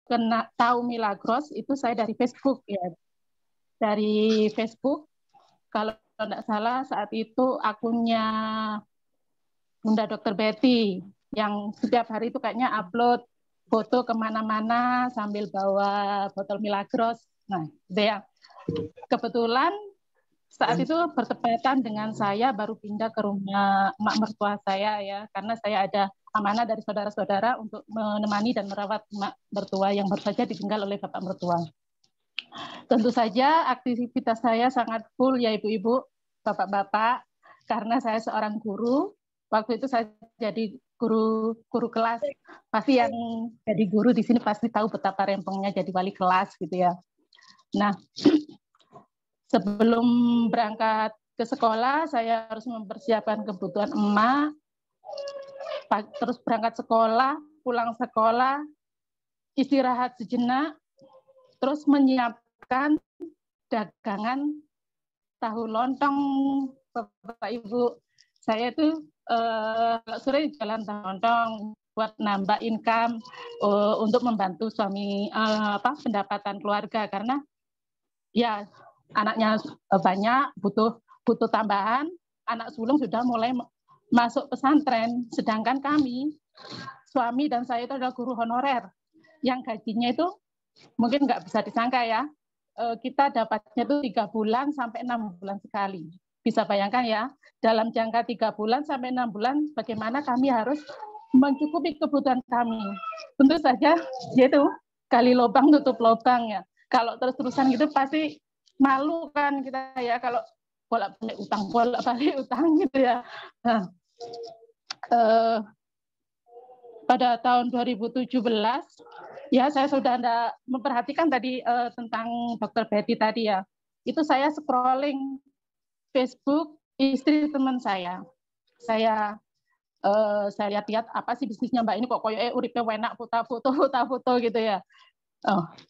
kena tahu Milagros itu saya dari Facebook ya. Dari Facebook, kalau tidak salah saat itu akunnya Bunda Dokter Betty yang setiap hari itu kayaknya upload foto kemana-mana sambil bawa botol Milagros. Nah, itu ya. Kebetulan saat itu bertepatan dengan saya baru pindah ke rumah emak mertua saya ya, karena saya ada amanah dari saudara-saudara untuk menemani dan merawat emak mertua yang baru saja ditinggal oleh bapak mertua. Tentu saja aktivitas saya sangat full ya ibu-ibu, bapak-bapak, karena saya seorang guru. Waktu itu saya jadi guru kelas. Pasti yang jadi guru di sini pasti tahu betapa rempongnya jadi wali kelas gitu ya. Nah, sebelum berangkat ke sekolah, saya harus mempersiapkan kebutuhan emak, terus berangkat sekolah, pulang sekolah, istirahat sejenak, terus menyiapkan dagangan tahu lontong, Bapak Ibu. Saya itu sore jalan tahu lontong buat nambah income untuk membantu suami pendapatan keluarga, karena ya anaknya banyak, butuh tambahan. Anak sulung sudah mulai masuk pesantren, sedangkan kami suami dan saya itu adalah guru honorer yang gajinya itu mungkin nggak bisa disangka ya, kita dapatnya itu 3 bulan sampai 6 bulan sekali. Bisa bayangkan ya, dalam jangka 3 bulan sampai 6 bulan bagaimana kami harus mencukupi kebutuhan kami. Tentu saja yaitu gali lubang tutup lubang ya. Kalau terus-terusan gitu pasti malu kan kita ya, kalau bolak-balik utang gitu ya. Nah, pada tahun 2017 ya, saya sudah memperhatikan tadi tentang Dokter Betty tadi ya. Itu saya scrolling Facebook istri teman saya. Saya lihat-lihat apa sih bisnisnya Mbak ini, kok koyo uripe enak, foto gitu ya.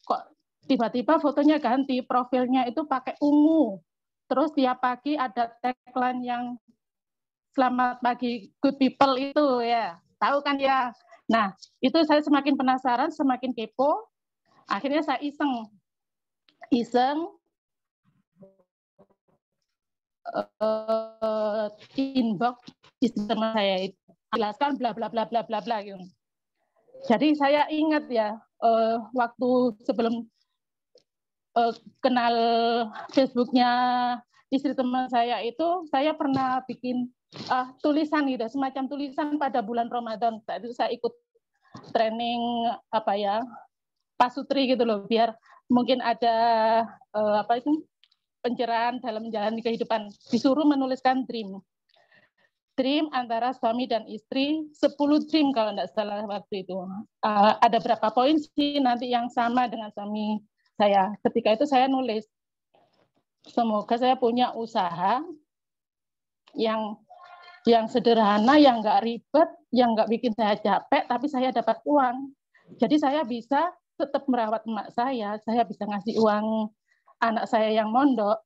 Kok tiba-tiba fotonya ganti, profilnya itu pakai ungu. Terus tiap pagi ada tagline yang selamat pagi good people itu ya. Tahu kan ya? Nah, itu saya semakin penasaran, semakin kepo. Akhirnya saya iseng inbox sistem saya itu, jelaskan bla bla bla bla bla bla gitu. Jadi saya ingat ya, waktu sebelum kenal Facebooknya istri teman saya itu, saya pernah bikin tulisan gitu, semacam tulisan pada bulan Ramadan. Saat itu saya ikut training pasutri gitu loh, biar mungkin ada pencerahan dalam menjalani kehidupan. Disuruh menuliskan dream antara suami dan istri, 10 dream kalau tidak salah waktu itu. Ada berapa poin sih nanti yang sama dengan suami saya. Ketika itu saya nulis, semoga saya punya usaha yang sederhana, yang nggak ribet, yang nggak bikin saya capek, tapi saya dapat uang. Jadi saya bisa tetap merawat emak saya bisa ngasih uang anak saya yang mondok.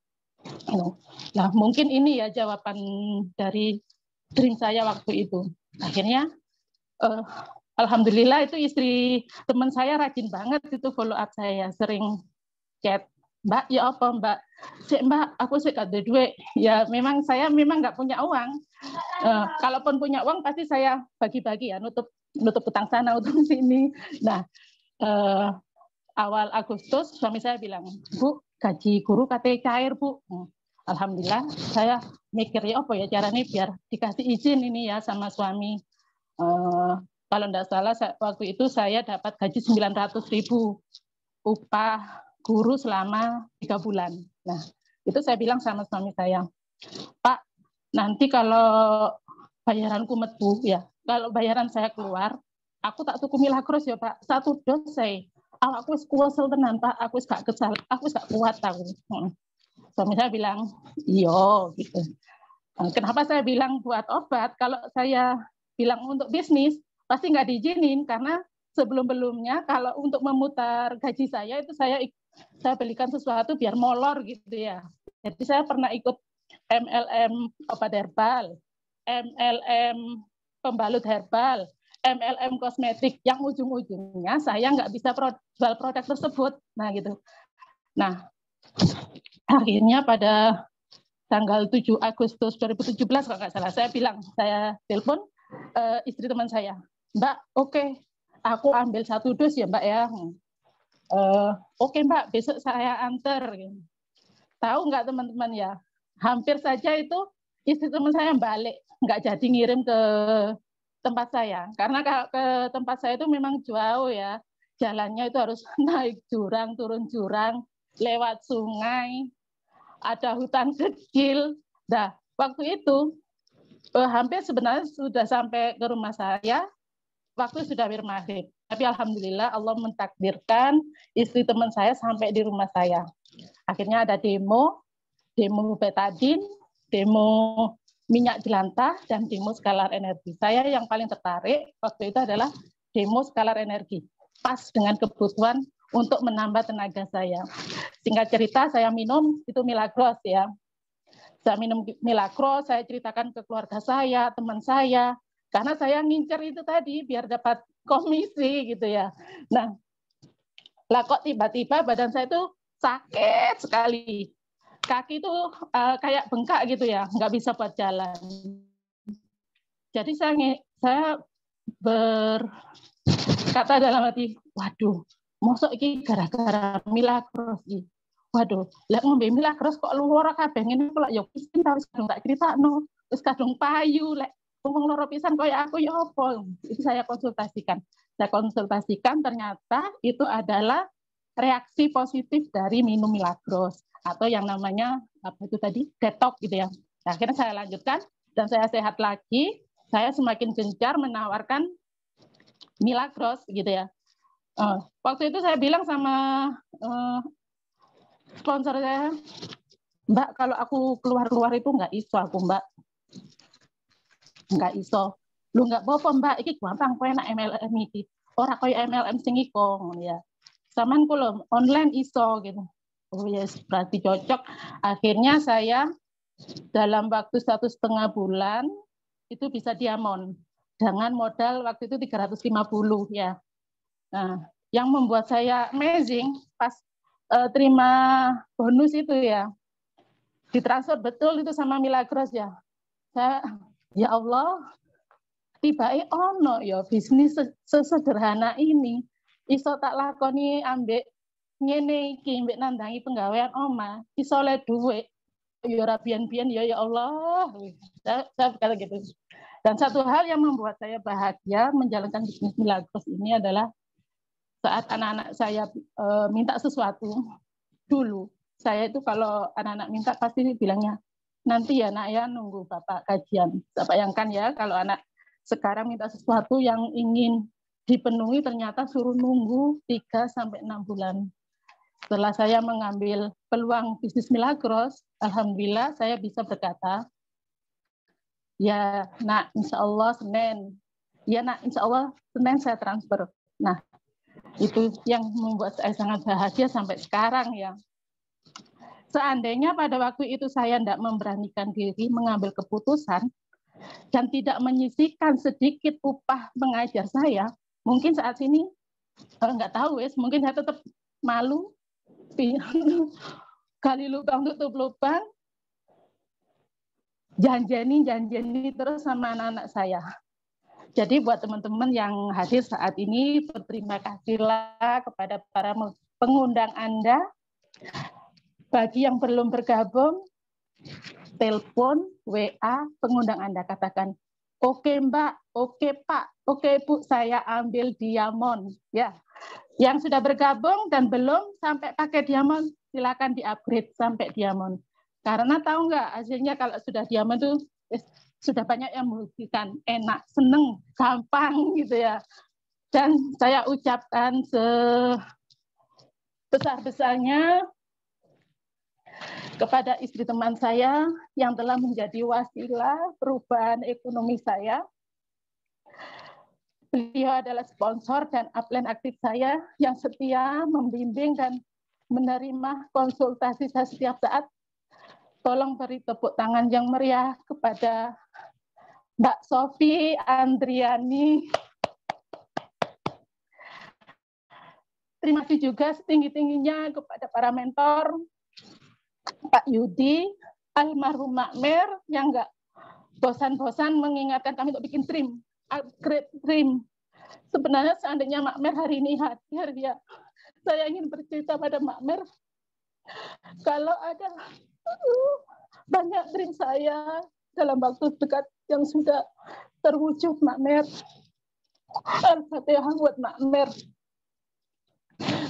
Nah, mungkin ini ya jawaban dari dream saya waktu itu. Akhirnya, alhamdulillah itu istri teman saya rajin banget itu follow up saya, sering chat, Mbak, ya apa Mbak? Mbak, aku sih ada duit. Ya memang saya nggak punya uang. Kalaupun punya uang pasti saya bagi-bagi ya, nutup utang sana, utang sini. Nah, awal Agustus suami saya bilang, Bu, gaji guru katanya cair, Bu. Alhamdulillah, saya mikir ya apa ya caranya biar dikasih izin ini ya sama suami. Kalau tidak salah waktu itu saya dapat gaji 900.000 upah guru selama 3 bulan. Nah, itu saya bilang sama suami saya, Pak, nanti kalau bayaranku metu ya, kalau bayaran saya keluar, aku tak tuku Milagros ya Pak, 1 dos saya. Aku kuwesel tenan Pak, aku gak kesal, aku gak kuat aku. Suami saya bilang, iya gitu. Kenapa saya bilang buat obat? Kalau saya bilang untuk bisnis, pasti nggak diizinin, karena sebelum-belumnya kalau untuk memutar gaji saya itu saya belikan sesuatu biar molor gitu ya. Jadi saya pernah ikut MLM obat herbal, MLM pembalut herbal, MLM kosmetik yang ujung-ujungnya saya nggak bisa jual produk tersebut. Nah gitu. Nah akhirnya pada tanggal 7 Agustus 2017 kalau nggak salah, saya telepon istri teman saya, Mbak, oke, aku ambil 1 dus ya Mbak ya. Oke Mbak, besok saya antar. Tahu nggak teman-teman ya, hampir saja itu istri teman saya balik, nggak jadi ngirim ke tempat saya, karena ke tempat saya itu memang jauh ya, jalannya itu harus naik jurang, turun jurang, lewat sungai, ada hutan kecil. Nah, waktu itu hampir sebenarnya sudah sampai ke rumah saya, waktu sudah maghrib. Tapi alhamdulillah Allah mentakdirkan istri teman saya sampai di rumah saya. Akhirnya ada demo betadin, demo minyak jelantah, dan demo skalar energi. Saya yang paling tertarik waktu itu adalah demo skalar energi, pas dengan kebutuhan untuk menambah tenaga saya. Singkat cerita, saya minum itu Milagros ya. Saya minum Milagros, saya ceritakan ke keluarga saya, teman saya, karena saya ngincer itu tadi biar dapat komisi gitu ya. Nah, lah kok tiba-tiba badan saya itu sakit sekali. Kaki itu kayak bengkak gitu ya, nggak bisa buat jalan. Jadi saya berkata dalam hati, waduh, mosok iki gara-gara Milagros iki. Waduh, lek ngombe Milagros kok luwara kabeh ngene kok ya pisan ta wis kadung tak critakno, wis kadung payu lek wong loro pisan kaya aku ya apa. Itu saya konsultasikan. Saya konsultasikan ternyata itu adalah reaksi positif dari minum Milagros atau yang namanya apa itu tadi detox gitu ya. Nah, akhirnya saya lanjutkan dan saya sehat lagi. Saya semakin gencar menawarkan Milagros gitu ya. Waktu itu saya bilang sama sponsor saya, Mbak, kalau aku keluar itu nggak iso aku Mbak, nggak iso. Lu nggak apa-apa Mbak, iki gampang kowe enak MLM iki. Ora koyo MLM sing iko ya. Saman kulo online iso gitu. Oh yes, berarti cocok. Akhirnya saya dalam waktu 1,5 bulan itu bisa diamond dengan modal waktu itu 350 ya. Nah, yang membuat saya amazing pas terima bonus itu ya, ditransfer betul itu sama Milagros ya. Saya ya Allah, tiba-tiba ono ya bisnis sesederhana ini iso tak lakoni ambek ngene iki mbek nandangi penggawean oma iso le dhuwit ya ora biyen-biyen ya Allah. Saya berkata gitu. Dan satu hal yang membuat saya bahagia menjalankan bisnis Milagros ini adalah saat anak-anak saya minta sesuatu dulu. Saya itu kalau anak-anak minta pasti bilangnya nanti ya nak ya nunggu Bapak kajian. Saya bayangkan ya kalau anak sekarang minta sesuatu yang ingin dipenuhi ternyata suruh nunggu 3-6 bulan. Setelah saya mengambil peluang bisnis Milagros, alhamdulillah saya bisa berkata, ya nak insya Allah Senin, ya nak insya Allah Senin saya transfer. Nah itu yang membuat saya sangat bahagia sampai sekarang ya. Seandainya pada waktu itu saya tidak memberanikan diri mengambil keputusan dan tidak menyisihkan sedikit upah mengajar saya, mungkin saat ini nggak tahu wes, mungkin saya tetap malu, gali lubang tutup lubang, janjani terus sama anak-anak saya. Jadi buat teman-teman yang hadir saat ini, berterima kasihlah kepada para pengundang Anda. Bagi yang belum bergabung, telepon, WA, pengundang Anda katakan, oke Mbak, oke Pak, oke Bu, saya ambil diamond. Ya, yang sudah bergabung dan belum sampai pakai diamond, silakan di-upgrade sampai diamond. Karena tahu nggak hasilnya kalau sudah diamond itu sudah banyak yang membuktikan enak, seneng, gampang gitu ya. Dan saya ucapkan sebesar-besarnya kepada istri teman saya yang telah menjadi wasilah perubahan ekonomi saya. Beliau adalah sponsor dan upline aktif saya yang setia membimbing dan menerima konsultasi saya setiap saat. Tolong beri tepuk tangan yang meriah kepada Mbak Sofi Andriani terima kasih juga setinggi-tingginya kepada para mentor, Pak Yudi, almarhum Makmer yang nggak bosan-bosan mengingatkan kami untuk bikin trim, upgrade trim. Sebenarnya seandainya Makmer hari ini hadir ya, saya ingin bercerita pada Makmer kalau ada banyak trim saya dalam waktu dekat yang sudah terwujud, Makmer. Al-Fatihah buat Makmer.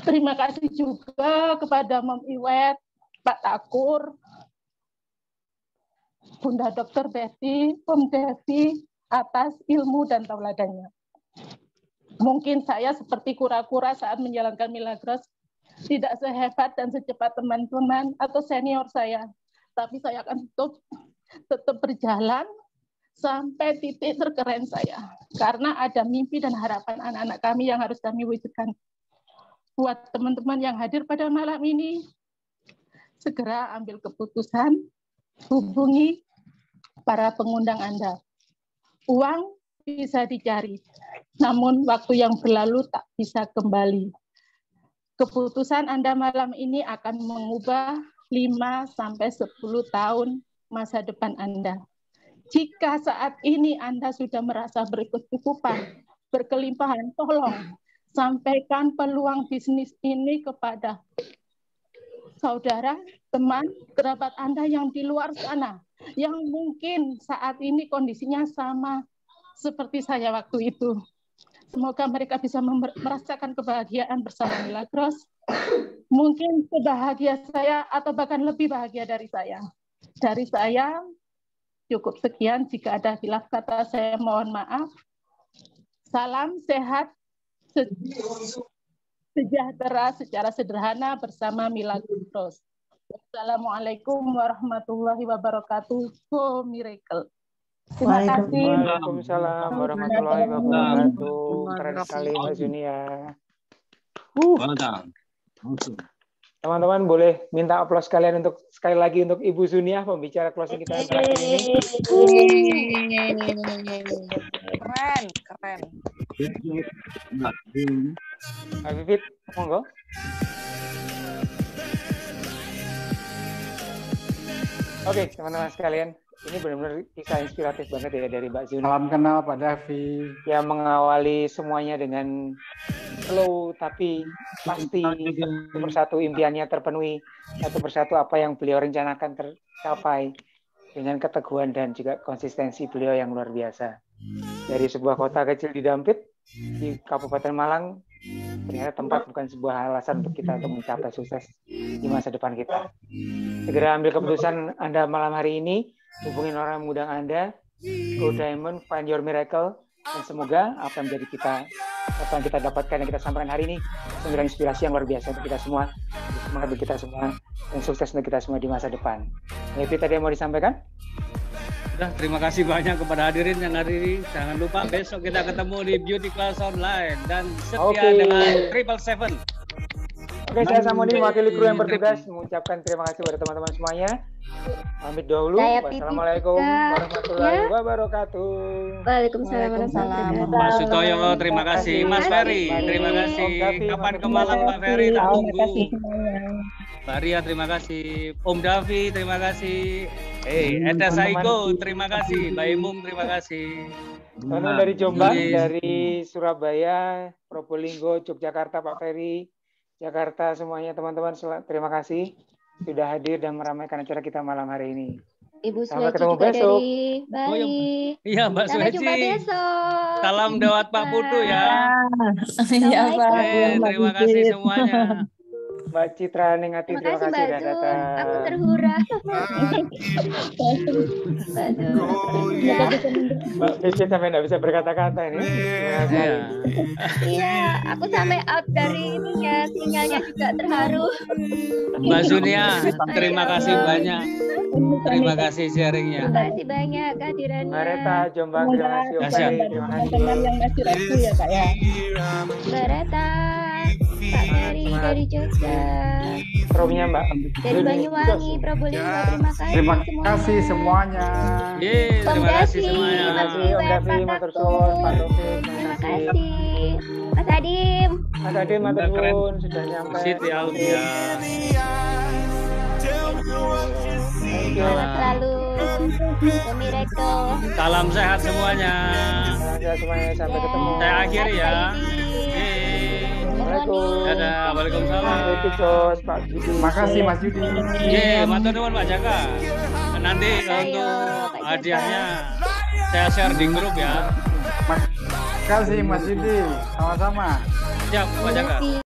Terima kasih juga kepada Mom Iwet, Pak Takur, Bunda Dr. Betty, Om Devi atas ilmu dan tauladannya. Mungkin saya seperti kura-kura saat menjalankan Milagros, tidak sehebat dan secepat teman-teman atau senior saya. Tapi saya akan tetap berjalan sampai titik terkeren saya. Karena ada mimpi dan harapan anak-anak kami yang harus kami wujudkan. Buat teman-teman yang hadir pada malam ini, segera ambil keputusan, hubungi para pengundang Anda. Uang bisa dicari, namun waktu yang berlalu tak bisa kembali. Keputusan Anda malam ini akan mengubah 5-10 tahun masa depan Anda. Jika saat ini Anda sudah merasa berkecukupan, berkelimpahan, tolong sampaikan peluang bisnis ini kepada saudara, teman, kerabat Anda yang di luar sana, yang mungkin saat ini kondisinya sama seperti saya waktu itu. Semoga mereka bisa merasakan kebahagiaan bersama Milagros. Mungkin sebahagia saya atau bahkan lebih bahagia dari saya. Dari saya, cukup sekian. Jika ada khilaf kata, saya mohon maaf. Salam sehat, sejahtera secara sederhana bersama Milagros. Assalamualaikum warahmatullahi wabarakatuh. Go Miracle. Terima kasih. Waalaikumsalam warahmatullahi wabarakatuh. Keren sekali Mbak Zunia. Teman-teman boleh minta aplaus kalian untuk sekali lagi untuk Ibu Zunia, pembicara closing kita terakhir ini. Keren, keren. Pak Vivit, monggo. Oke, teman-teman sekalian, ini benar-benar kisah inspiratif banget ya dari Mbak Zuni. Salam kenal Pak Davi. Yang mengawali semuanya dengan slow, tapi pasti satu persatu impiannya terpenuhi, satu persatu apa yang beliau rencanakan tercapai dengan keteguhan dan juga konsistensi beliau yang luar biasa. Dari sebuah kota kecil di Dampit, di Kabupaten Malang, ternyata tempat bukan sebuah alasan untuk kita untuk mencapai sukses di masa depan kita. Segera ambil keputusan Anda malam hari ini, hubungin orang yang mengundang Anda, Go Diamond, Find Your Miracle, dan semoga apa yang kita dapatkan yang kita sampaikan hari ini memberikan inspirasi yang luar biasa untuk kita semua, semangat untuk kita semua, dan sukses untuk kita semua di masa depan. Itu tadi yang mau disampaikan. Nah, terima kasih banyak kepada hadirin yang hadir. Jangan lupa besok kita ketemu di Beauty Class Online dan setia dengan 777. Oke, saya Samoni mewakili kru yang bertugas mengucapkan terima kasih kepada teman-teman semuanya. Pamit dahulu. Wassalamualaikum warahmatullahi wabarakatuh. Waalaikumsalam warahmatullahi wabarakatuh. Mas Sutoyo, terima kasih. Mas Ferry, terima kasih. Kapan ke Malang Pak Ferry? Tak tunggu. Mbak Ria, terima kasih. Om Davi, terima kasih. Eda Saigo, terima kasih. Mbak Imum, terima kasih. Teman-teman dari Jombang, dari Surabaya, Probolinggo, Yogyakarta, Pak Ferry, Jakarta, semuanya teman-teman, terima kasih sudah hadir dan meramaikan acara kita malam hari ini. Ibu Sampai Sueci ketemu juga besok. dari Bali. Iya, Mbak Sueci. Sampai jumpa besok. Salam dawat Pak Putu ya. Iya, Pak. Terima kasih semuanya. Mbak Citra Ningati, terima kasih sudah datang. Aku terhura. Mbak Vivi sampai nggak bisa berkata-kata ini. Iya, aku sampai out dari ininya, sinyalnya juga terharu. Mbak Zunia, terima kasih banyak. Terima kasih sharingnya. Terima kasih banyak kehadirannya. Mbak Reta, Jombang, terima kasih. Terima kasih. Teman-teman yang masih ragu ya Kak ya. Mbak Reta, Pak Ferry dari Jogja. Promnya Mbak. Dari Banyuwangi, Probolinggo, terima kasih Terima semuanya. kasih semuanya. Terima kasih semuanya. Terima kasih Om Davi, Matur Suwun, Pak Rofi, Terima kasih. Mas Adim. Mas Adim, matur Keren. nuwun sudah nyampe. Siti Aulia. Sehat selalu. Demi Rekto. Salam sehat semuanya. Ya, semuanya sampai ketemu. Saya akhiri ya. Assalamualaikum. Dadah, waalaikumsalam. Itu Jos, Pak Budi. Makasih Mas Yudi. Matur nuwun Pak Jaka. Nanti untuk hadiahnya saya share di grup ya. Makasih Mas Yudi. Sama-sama. Siap Pak Jaka.